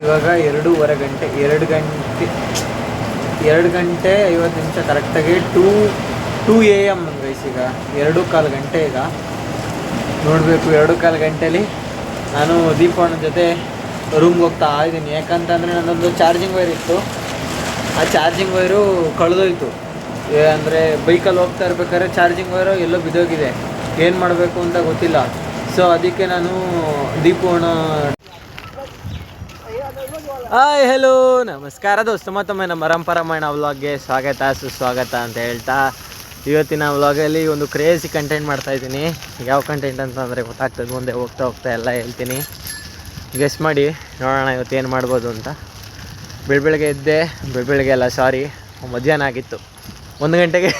ಇವಾಗ 2:30 2 ಗಂಟೆ 50 ನಿಮಿಷ ಕರೆಕ್ಟಾಗಿ 2 AM ಗೈಸ್. ಈಗ 2:15 ಗಂಟೆ. ಈಗ ನೋಡಬೇಕು 2:15 ಗಂಟೆಲಿ ನಾನು ದೀಪಣ್ಣನ ಜೊತೆ ರೂಮ್ಗೆ ಹೋಗ್ತಾ ಇದ್ದೀನಿ. ಯಾಕಂತಂದರೆ ನನ್ನೊಂದು ಚಾರ್ಜಿಂಗ್ ವೈರ್ ಇತ್ತು, ಆ ಚಾರ್ಜಿಂಗ್ ವೈರು ಕಳೆದೋಯ್ತು. ಅಂದರೆ ಬೈಕಲ್ಲಿ ಹೋಗ್ತಾ ಇರ್ಬೇಕಾದ್ರೆ ಚಾರ್ಜಿಂಗ್ ವೈರು ಎಲ್ಲೋ ಬಿದ್ದೋಗಿದೆ, ಏನು ಮಾಡಬೇಕು ಅಂತ ಗೊತ್ತಿಲ್ಲ. ಸೊ ಅದಕ್ಕೆ ನಾನು ದೀಪಣ್ಣ ಹಾಯ್ ಹೆಲೋ ನಮಸ್ಕಾರ ದೋಸ್ತ, ಮತ್ತೊಮ್ಮೆ ನಮ್ಮ ಪರಂಪರಾಮಾಯಣ ವ್ಲಾಗ್ಗೆ ಸ್ವಾಗತ ಸುಸ್ವಾಗತ ಅಂತ ಹೇಳ್ತಾ, ಇವತ್ತಿನ ವ್ಲಾಗಲ್ಲಿ ಒಂದು ಕ್ರೇಜಿ ಕಂಟೆಂಟ್ ಮಾಡ್ತಾಯಿದ್ದೀನಿ. ಯಾವ ಕಂಟೆಂಟ್ ಅಂತಂದರೆ ಗೊತ್ತಾಗ್ತದೆ, ಮುಂದೆ ಹೋಗ್ತಾ ಹೋಗ್ತಾ ಎಲ್ಲ ಹೇಳ್ತೀನಿ. ಗೆಸ್ ಮಾಡಿ ನೋಡೋಣ ಇವತ್ತು ಏನು ಮಾಡ್ಬೋದು ಅಂತ. ಬೆಳಗ್ಗೆ ಎದ್ದೆ, ಬೆಳಗ್ಗೆ ಅಲ್ಲ ಸಾರಿ, ಮಧ್ಯಾಹ್ನ ಆಗಿತ್ತು. 1 ಗಂಟೆಗೆ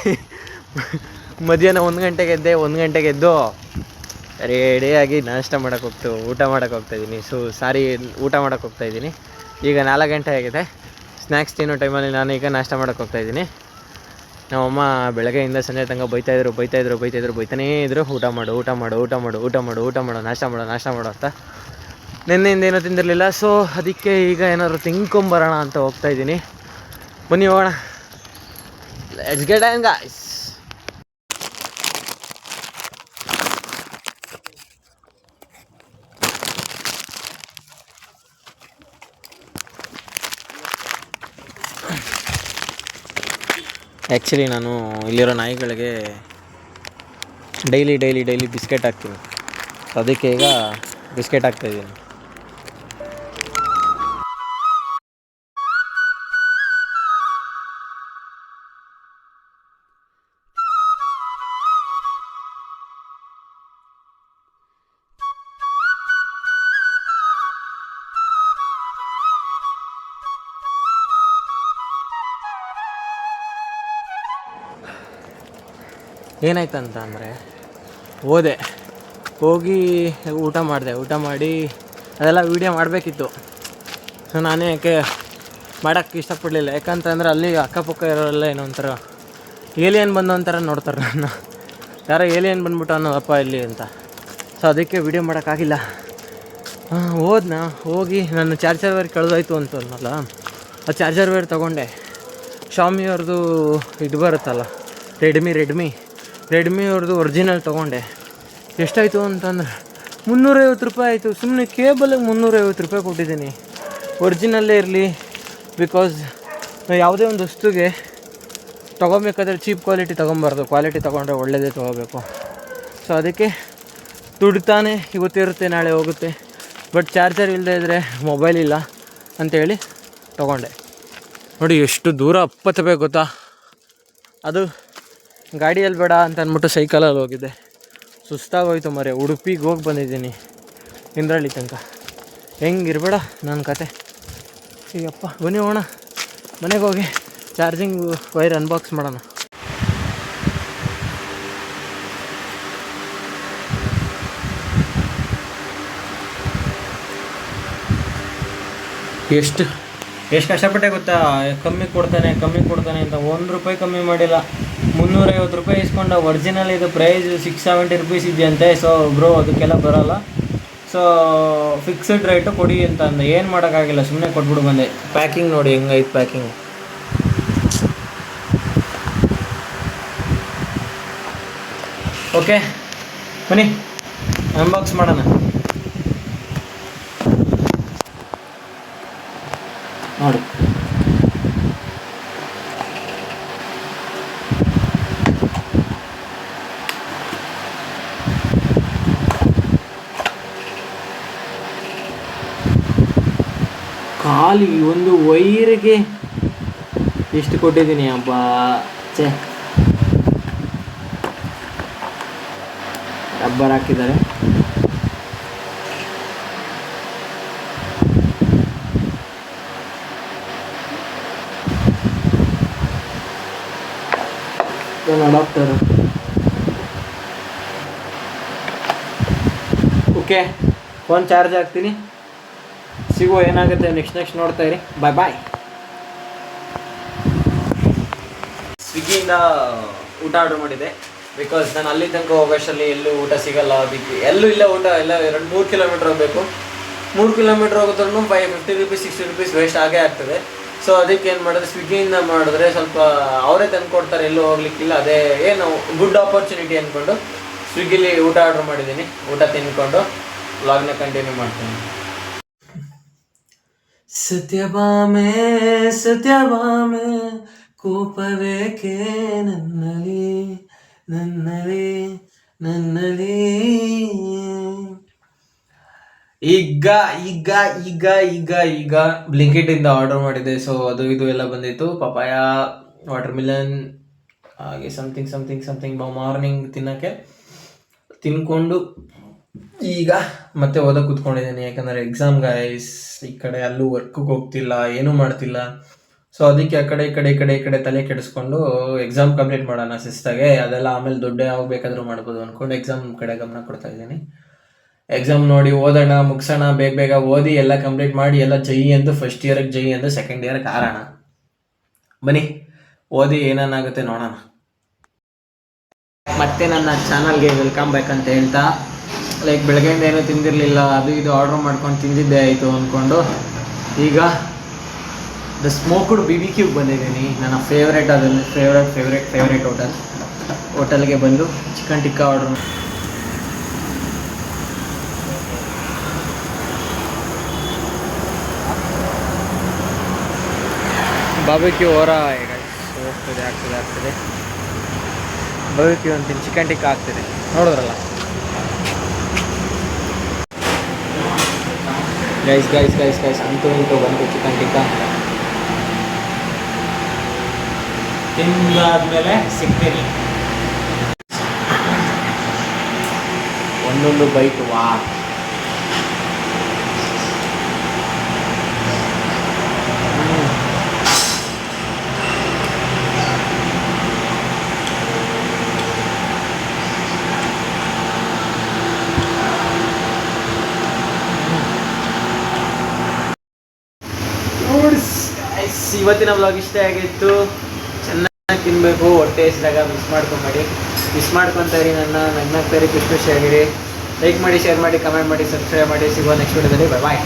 ಮಧ್ಯಾಹ್ನ 1 ಗಂಟೆಗೆ ಎದ್ದೆ. 1 ಗಂಟೆಗೆ ಎದ್ದು ರೆಡಿಯಾಗಿ ನಾಷ್ಟ ಮಾಡೋಕ್ಕೆ ಊಟ ಮಾಡೋಕ್ಕೆ ಹೋಗ್ತಾಯಿದ್ದೀನಿ. ಊಟ ಮಾಡೋಕ್ಕೆ ಹೋಗ್ತಾಯಿದ್ದೀನಿ. ಈಗ 4 ಗಂಟೆ ಆಗಿದೆ. ಸ್ನ್ಯಾಕ್ಸ್ ತಿನ್ನೋ ಟೈಮಲ್ಲಿ ನಾನು ಈಗ ನಾಷ್ಟ ಮಾಡೋಕ್ಕೆ ಹೋಗ್ತಾಯಿದ್ದೀನಿ. ನಮ್ಮಮ್ಮ ಬೆಳಗ್ಗೆಯಿಂದ ಸಂಜೆ ತನಕ ಬೈತಾನೇ ಇದ್ರು, ಊಟ ಮಾಡು, ನಾಷ್ಟ ಮಾಡು ಅಂತ. ನಿನ್ನೆಯಿಂದ ಏನೂ ತಿಂದಿರಲಿಲ್ಲ. ಸೊ ಅದಕ್ಕೆ ಈಗ ಏನಾದ್ರು ತಿನ್ಕೊಂಬರೋಣ ಅಂತ ಹೋಗ್ತಾಯಿದ್ದೀನಿ. ಬನ್ನಿ ಹೋಗೋಣ, let's get in guys. Actually ನಾನು ಇಲ್ಲಿರೋ ನಾಯಿಗಳಿಗೆ ಡೈಲಿ ಬಿಸ್ಕೆಟ್ ಹಾಕ್ತೀನಿ. ಅದಕ್ಕೆ ಈಗ ಬಿಸ್ಕೆಟ್ ಹಾಕ್ತಾಯಿದ್ದೀನಿ. ಏನಾಯ್ತಂತ ಅಂದರೆ, ಹೋಗಿ ಊಟ ಮಾಡಿ ಅದೆಲ್ಲ ವೀಡಿಯೋ ಮಾಡಬೇಕಿತ್ತು. ಸೊ ನಾನೇ ಯಾಕೆ ಮಾಡೋಕ್ಕೆ ಇಷ್ಟಪಡಲಿಲ್ಲ. ಯಾಕಂತಂದರೆ ಅಲ್ಲಿ ಅಕ್ಕಪಕ್ಕ ಇರೋರೆಲ್ಲ ಏನೋ ಒಂಥರ ಏಲಿಯನ್ ಬಂದು ಒಂಥರ ನೋಡ್ತಾರೆ ನನ್ನ, ಯಾರೋ ಏಲಿಯನ್ ಬಂದ್ಬಿಟ್ಟು ಅನ್ನೋದಪ್ಪ ಇಲ್ಲಿ ಅಂತ. ಸೊ ಅದಕ್ಕೆ ವೀಡಿಯೋ ಮಾಡೋಕ್ಕಾಗಿಲ್ಲ. ಹೋಗಿ ನನ್ನ ಚಾರ್ಜರ್ ವೈರ್ ಕಳೆದೋಯ್ತು ಅಂತ ಅನ್ನಲ್ಲ, ಆ ಚಾರ್ಜರ್ ವೈರ್ ತೊಗೊಂಡೆ. ಶಾಮಿ ಅವ್ರದ್ದು ಇದು ಬರುತ್ತಲ್ಲ, ರೆಡ್ಮಿ ಅವ್ರದ್ದು ಒರಿಜಿನಲ್ ತೊಗೊಂಡೆ. ಎಷ್ಟಾಯಿತು ಅಂತಂದ್ರೆ 350 ರೂಪಾಯಿ ಆಯಿತು. ಸುಮ್ಮನೆ ಕೇಬಲಿಗೆ 350 ರೂಪಾಯಿ ಕೊಟ್ಟಿದ್ದೀನಿ. ಒರಿಜಿನಲ್ಲೇ ಇರಲಿ, ಬಿಕಾಸ್ ಯಾವುದೇ ಒಂದು ವಸ್ತುಗೆ ತೊಗೊಬೇಕಾದ್ರೆ ಚೀಪ್ ಕ್ವಾಲಿಟಿ ತೊಗೊಬಾರ್ದು, ಕ್ವಾಲಿಟಿ ತೊಗೊಂಡ್ರೆ ಒಳ್ಳೆಯದೇ ತೊಗೋಬೇಕು. ಸೊ ಅದಕ್ಕೆ ದುಡ್ಡು ತಾನೇ ಇವತ್ತಿರುತ್ತೆ ನಾಳೆ ಹೋಗುತ್ತೆ, ಬಟ್ ಚಾರ್ಜರ್ ಇಲ್ಲದೆ ಇದ್ದರೆ ಮೊಬೈಲ್ ಇಲ್ಲ ಅಂಥೇಳಿ ತೊಗೊಂಡೆ. ನೋಡಿ ಎಷ್ಟು ದೂರ ಅಪ್ಪತ್ತಬೇಕು ಗೊತ್ತಾ. ಅದು ಗಾಡಿಯಲ್ಲಿ ಬೇಡ ಅಂತ ಅಂದ್ಬಿಟ್ಟು ಸೈಕಲಲ್ಲಿ ಹೋಗಿದ್ದೆ. ಸುಸ್ತಾಗೋಯ್ತು ಮರೆ. ಉಡುಪಿಗೆ ಹೋಗಿ ಬಂದಿದ್ದೀನಿ, ಇಂದ್ರಳ್ಳಿ ತನಕ. ಹೆಂಗಿರ್ಬೇಡ ನನ್ನ ಕತೆ. ಈಗಪ್ಪ ಬನ್ನಿ ಹೋಗೋಣ ಮನೆಗೆ ಹೋಗಿ ಚಾರ್ಜಿಂಗ್ ವೈರ್ ಅನ್ಬಾಕ್ಸ್ ಮಾಡೋಣ. ಎಷ್ಟು ಕಷ್ಟಪಟ್ಟೆ ಗೊತ್ತಾ. ಕಮ್ಮಿ ಕೊಡ್ತಾನೆ ಅಂತ 1 ರೂಪಾಯಿ ಕಮ್ಮಿ ಮಾಡಿಲ್ಲ. 350 ರೂಪಾಯಿ ಇಸ್ಕೊಂಡ. ಒರಿಜಿನಲ್ ಇದು ಪ್ರೈಸ್ 670 ರುಪೀಸ್ ಇದೆಯಂತೆ. ಸೊ ಬ್ರೋ ಅದಕ್ಕೆಲ್ಲ ಬರೋಲ್ಲ, ಸೊ ಫಿಕ್ಸ್ಡ್ ರೇಟು ಕೊಡಿ ಅಂತ ಅಂದೆ. ಏನು ಮಾಡೋಕ್ಕಾಗಿಲ್ಲ, ಸುಮ್ಮನೆ ಕೊಟ್ಬಿಡು ಬಂದೆ. ಪ್ಯಾಕಿಂಗ್ ನೋಡಿ ಹೆಂಗೈತೆ ಪ್ಯಾಕಿಂಗ್. ಓಕೆ ಬನ್ನಿ ಅನ್ಬಾಕ್ಸ್ ಮಾಡೋಣ. ನೋಡಿ ಖಾಲಿ ಒಂದು ವೈರಿಗೆ ಎಷ್ಟು ಕೊಟ್ಟಿದ್ದೀನಿ ಅಬ್ಬಾ. ರಬ್ಬರ್ ಹಾಕಿದ್ದಾರೆ. ಅಡಾಪ್ಟರ್. ಓಕೆ, ಫೋನ್ ಚಾರ್ಜ್ ಹಾಕ್ತೀನಿ. ಸಿಗುವ ಏನಾಗುತ್ತೆ ನೆಕ್ಸ್ಟ್ ನೋಡ್ತಾ ಇರಿ. ಬಾಯ್. ಸ್ವಿಗ್ಗಿಯಿಂದ ಊಟ ಆರ್ಡರ್ ಮಾಡಿದೆ. ಬಿಕಾಸ್ ನಾನು ಅಲ್ಲಿ ತನಕ ಹೋಗೋಷ್ಟರಲ್ಲಿ ಎಲ್ಲೂ ಊಟ ಸಿಗಲ್ಲ. ಅದಕ್ಕೆ ಎಲ್ಲೂ ಇಲ್ಲ ಊಟ, ಎಲ್ಲ 2-3 ಕಿಲೋಮೀಟ್ರ್ ಹೋಗಬೇಕು. 3 ಕಿಲೋಮೀಟ್ರ್ ಹೋಗೋದ್ರೂ 50 ರೂಪೀಸ್ 60 ರೂಪೀಸ್ ವೇಸ್ಟ್ ಆಗೇ ಆಗ್ತದೆ. ಸೊ ಅದಕ್ಕೆ ಏನು ಮಾಡಿದ್ರೆ ಸ್ವಿಗ್ಗಿಯಿಂದ ಮಾಡಿದ್ರೆ ಸ್ವಲ್ಪ ಅವರೇ ತಂದು ಕೊಡ್ತಾರೆ, ಎಲ್ಲೂ ಹೋಗ್ಲಿಕ್ಕಿಲ್ಲ. ಅದೇ ಏನು ಗುಡ್ ಆಪರ್ಚುನಿಟಿ ಅಂದ್ಕೊಂಡು ಸ್ವಿಗ್ಗಿಲಿ ಊಟ ಆರ್ಡ್ರ್ ಮಾಡಿದ್ದೀನಿ. ಊಟ ತಿನ್ಕೊಂಡು ವ್ಲಾಗ್ನ ಕಂಟಿನ್ಯೂ ಮಾಡ್ತೀನಿ. ಸತ್ಯಭಾಮೆ ಸತ್ಯಭಾಮೆ ಕೋಪವೇಕೆ ನನ್ನಲ್ಲಿ ನನ್ನಲ್ಲಿ ನನ್ನಲ್ಲಿ. ಈಗ ಈಗ ಈಗ ಈಗ ಈಗ ಬ್ಲಿಂಕಿಟಿಂದ ಆರ್ಡರ್ ಮಾಡಿದ್ದೆ. ಸೊ ಅದು ಇದು ಎಲ್ಲ ಬಂದಿತ್ತು. ಪಪಾಯ, ವಾಟರ್ ಮಿಲನ್, ಹಾಗೆ ಸಮಥಿಂಗ್ ಸಮಥಿಂಗ್ ಸಮಥಿಂಗ್ ಮಾರ್ನಿಂಗ್ ತಿನ್ನೋಕ್ಕೆ ತಿನ್ಕೊಂಡು ಈಗ ಮತ್ತೆ ಓದೋಕೆ ಕೂತ್ಕೊಂಡಿದ್ದೀನಿ. ಯಾಕಂದರೆ ಎಕ್ಸಾಮ್ ಗೈಸ್. ಈ ಕಡೆ ಅಲ್ಲೂ ವರ್ಕಿಗೆ ಹೋಗ್ತಿಲ್ಲ, ಏನೂ ಮಾಡ್ತಿಲ್ಲ. ಸೊ ಅದಕ್ಕೆ ಆ ಕಡೆ ಈ ಕಡೆ ಈ ಕಡೆ ಈ ಕಡೆ ತಲೆ ಕೆಡಿಸ್ಕೊಂಡು ಎಕ್ಸಾಮ್ ಕಂಪ್ಲೀಟ್ ಮಾಡೋಣ ಶಿಸ್ತಾಗೆ. ಅದೆಲ್ಲ ಆಮೇಲೆ ದೊಡ್ಡ ಯಾವ ಬೇಕಾದರೂ ಮಾಡ್ಬೋದು ಅಂದ್ಕೊಂಡು ಎಕ್ಸಾಮ್ ಕಡೆ ಗಮನ ಕೊಡ್ತಾ ಇದ್ದೀನಿ. ಎಕ್ಸಾಮ್ ನೋಡಿ ಓದೋಣ, ಮುಗಿಸೋಣ, ಬೇಗ ಬೇಗ ಓದಿ ಎಲ್ಲ ಕಂಪ್ಲೀಟ್ ಮಾಡಿ ಎಲ್ಲ ಜೈ ಎಂದು ಫಸ್ಟ್ ಇಯರ್ಗೆ ಜೈ ಎಂದು ಸೆಕೆಂಡ್ ಇಯರ್ಗೆ ಆರೋಣ. ಬನ್ನಿ ಓದಿ ಏನೇನಾಗುತ್ತೆ ನೋಡೋಣ. ಮತ್ತೆ ನನ್ನ ಚಾನಲ್ಗೆ ವೆಲ್ಕಮ್ ಬ್ಯಾಕ್ ಅಂತ ಹೇಳ್ತಾ, ಲೈಕ್ ಬೆಳಗ್ಗೆಯಿಂದ ಏನೂ ತಿಂದಿರಲಿಲ್ಲ, ಅದು ಇದು ಆರ್ಡ್ರ್ ಮಾಡ್ಕೊಂಡು ತಿಂದಿದ್ದೇ ಆಯಿತು ಅಂದ್ಕೊಂಡು ಈಗ ದ ಸ್ಮೋಕ್ಡ್ BBQ ಬಂದಿದ್ದೀನಿ. ನನ್ನ ಫೇವ್ರೇಟ್, ಅದರಲ್ಲಿ ಫೇವ್ರೇಟ್ ಹೋಟೆಲ್ಗೆ ಬಂದು ಚಿಕನ್ ಟಿಕ್ಕಾ ಆರ್ಡ್ರ್. ಬಾರ್ಬಿಕ್ಯೂ ಈಗ ಆಗ್ತದೆ ಬಾರ್ಬಿಕ್ಯೂ ಅಂತೀನಿ, ಚಿಕನ್ ಟಿಕ್ಕಾ ಆಗ್ತಿದೆ ನೋಡಿದ್ರಲ್ಲ ಗೈಸ್. ಅಂತೂ ಬಂತು ಚಿಕನ್ ಟಿಕ್ಕಾ. ತಿಂದಾದ್ಮೇಲೆ ಸಿಗ್ತೀನಿ, ಒಂದೊಂದು ಬೈಟು. ವಾ, ಇವತ್ತಿನ ವ್ಲಾಗ್ ಇಷ್ಟ ಆಗಿತ್ತು. ಚೆನ್ನಾಗಿ ತಿನ್ನಬೇಕು, ಹೊಟ್ಟೆ ಹಸಿದಾಗ ಮಿಸ್ ಮಾಡ್ಕೊತಾ ಇರಿ. ನಗ್ನಾಗ್ತಾ ಇರಿ, ಖುಷಿಯಾಗಿರಿ. ಲೈಕ್ ಮಾಡಿ, ಶೇರ್ ಮಾಡಿ, ಕಮೆಂಟ್ ಮಾಡಿ, ಸಬ್ಸ್ಕ್ರೈಬ್ ಮಾಡಿ. ಸಿಗುವ ನೆಕ್ಸ್ಟ್ ವಿಡಿಯೋದಲ್ಲಿ. ಬಾಯ್.